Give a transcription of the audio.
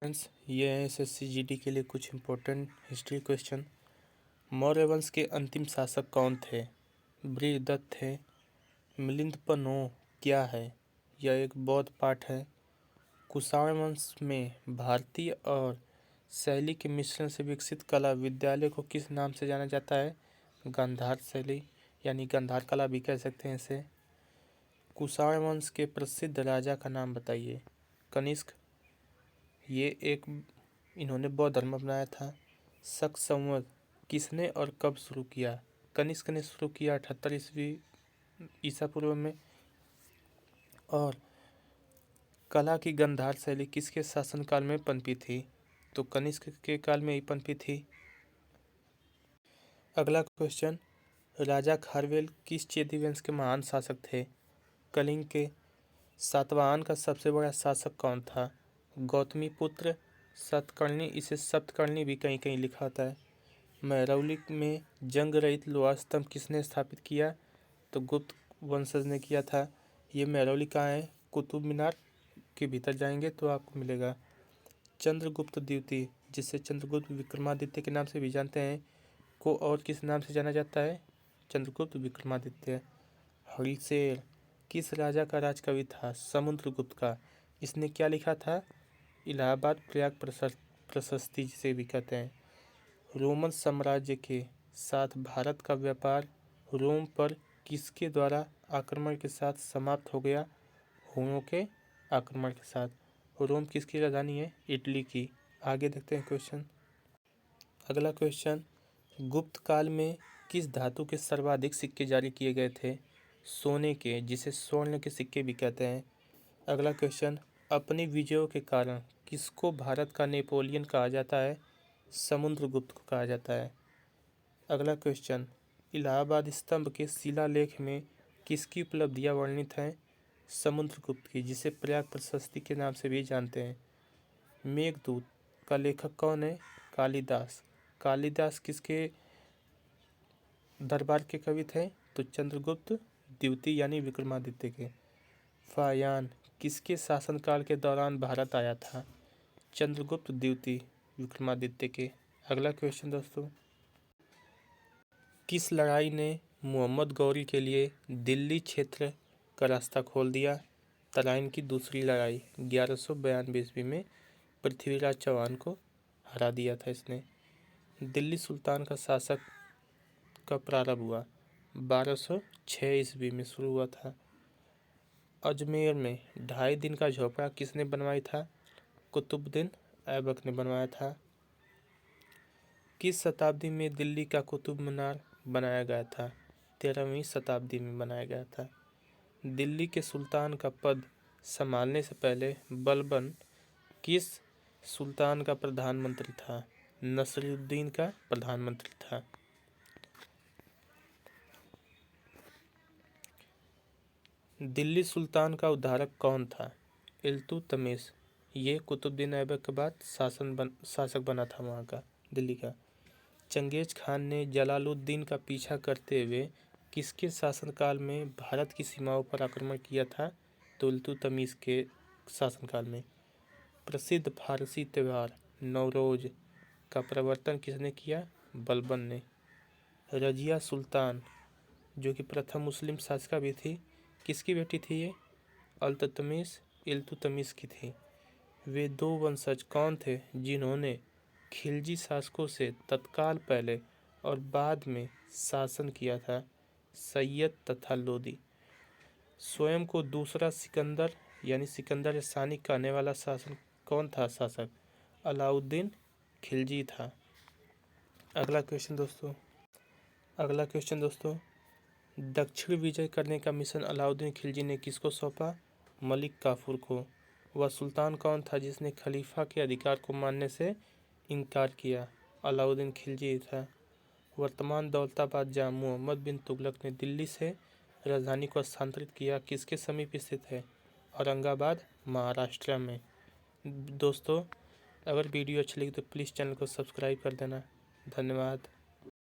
Friends, ये है SSC GD के लिए कुछ इम्पोर्टेंट हिस्ट्री क्वेश्चन। मौर्य वंश के अंतिम शासक कौन थे? बृहदत्त थे। मिलिंदपनो क्या है? यह एक बौद्ध पाठ है। कुषाण वंश में भारतीय और शैली के मिश्रण से विकसित कला विद्यालय को किस नाम से जाना जाता है? गांधार शैली यानी गांधार कला भी कह सकते हैं इसे। कुषाण वंश के प्रसिद्ध राजा का नाम बताइए। कनिष्क, इन्होंने बौद्ध धर्म अपनाया था। शक संवत किसने और कब शुरू किया? कनिष्क ने शुरू किया 78 ईस्वी ईसा पूर्व में। और कला की गांधार शैली किसके शासनकाल में पनपी थी? तो कनिष्क के काल में ही पनपी थी। अगला क्वेश्चन, राजा खारवेल किस चेदी वंश के महान शासक थे? कलिंग के। सातवाहन का सबसे बड़ा शासक कौन था? गौतमी पुत्र सतकर्णी, इसे सप्तकर्णी भी कहीं कहीं लिखा होता है। महरौली में जंग रहित लोहा स्तंभ किसने स्थापित किया? तो गुप्त वंशज ने किया था। ये महरौली कहाँ है? कुतुब मीनार के भीतर जाएंगे तो आपको मिलेगा। चंद्रगुप्त द्वितीय, जिसे चंद्रगुप्त विक्रमादित्य के नाम से भी जानते हैं, को और किस नाम से जाना जाता है? चंद्रगुप्त विक्रमादित्य। हरिशेर किस राजा का राजकवि था? समुद्रगुप्त का। इसने क्या लिखा था? इलाहाबाद प्रयाग प्रशस्ति जिसे भी कहते हैं। रोमन साम्राज्य के साथ भारत का व्यापार रोम पर किसके द्वारा आक्रमण के साथ समाप्त हो गया? हुनों के आक्रमण के साथ। रोम किसकी राजधानी है? इटली की। आगे देखते हैं क्वेश्चन। अगला क्वेश्चन, गुप्त काल में किस धातु के सर्वाधिक सिक्के जारी किए गए थे? सोने के, जिसे स्वर्ण के सिक्के भी कहते हैं। अगला क्वेश्चन, अपनी विजयों के कारण किसको भारत का नेपोलियन कहा जाता है? समुद्रगुप्त को कहा जाता है। अगला क्वेश्चन, इलाहाबाद स्तंभ के शिलालेख में किसकी उपलब्धियां वर्णित हैं? समुद्रगुप्त की, जिसे प्रयाग प्रशस्ति के नाम से भी जानते हैं। मेघदूत का लेखक कौन है? कालिदास। कालिदास किसके दरबार के कवि थे? तो चंद्रगुप्त द्वितीय यानी विक्रमादित्य के। फायान किसके शासनकाल के दौरान भारत आया था? चंद्रगुप्त द्वितीय विक्रमादित्य के। अगला क्वेश्चन दोस्तों, किस लड़ाई ने मोहम्मद गौरी के लिए दिल्ली क्षेत्र का रास्ता खोल दिया? तराइन की दूसरी लड़ाई 1192 ईस्वी में पृथ्वीराज चौहान को हरा दिया था इसने। दिल्ली सुल्तान का शासक कब प्रारंभ हुआ? 1206 ईस्वी में शुरू हुआ था। अजमेर में 2.5 दिन का झोपड़ा किसने बनवाया था? कुतुबुद्दीन ऐबक ने बनवाया था। किस शताब्दी में दिल्ली का कुतुब मीनार बनाया गया था? 13वीं शताब्दी में बनाया गया था। दिल्ली के सुल्तान का पद संभालने से पहले बलबन किस सुल्तान का प्रधानमंत्री था? नसरुद्दीन का प्रधानमंत्री था। दिल्ली सुल्तान का उद्धारक कौन था? इल्तुतमिश। ये कुतुबुद्दीन ऐबक के बाद शासक बना था वहाँ का, दिल्ली का। चंगेज खान ने जलालुद्दीन का पीछा करते हुए किसके शासनकाल में भारत की सीमाओं पर आक्रमण किया था? तो इल्तुतमिश के शासनकाल में। प्रसिद्ध फारसी त्यौहार नवरोज का प्रवर्तन किसने किया? बलबन ने। रजिया सुल्तान, जो कि प्रथम मुस्लिम शासिका भी थी, किसकी बेटी थी ये? इल्तुतमिश की थी। वे दो वंशज कौन थे जिन्होंने खिलजी शासकों से तत्काल पहले और बाद में शासन किया था? सैयद तथा लोदी। स्वयं को दूसरा सिकंदर यानी सिकंदर सानी कहने वाला शासन कौन था शासक? अलाउद्दीन खिलजी था। अगला क्वेश्चन दोस्तों, दक्षिण विजय करने का मिशन अलाउद्दीन खिलजी ने किसको सौंपा? मलिक काफूर को। वह सुल्तान कौन था जिसने खलीफा के अधिकार को मानने से इनकार किया? अलाउद्दीन खिलजी था। वर्तमान दौलताबाद जहाँ मोहम्मद बिन तुगलक ने दिल्ली से राजधानी को स्थानांतरित किया, किसके समीप स्थित है? औरंगाबाद, महाराष्ट्र में। दोस्तों, अगर वीडियो अच्छी लगी तो प्लीज़ चैनल को सब्सक्राइब कर देना। धन्यवाद।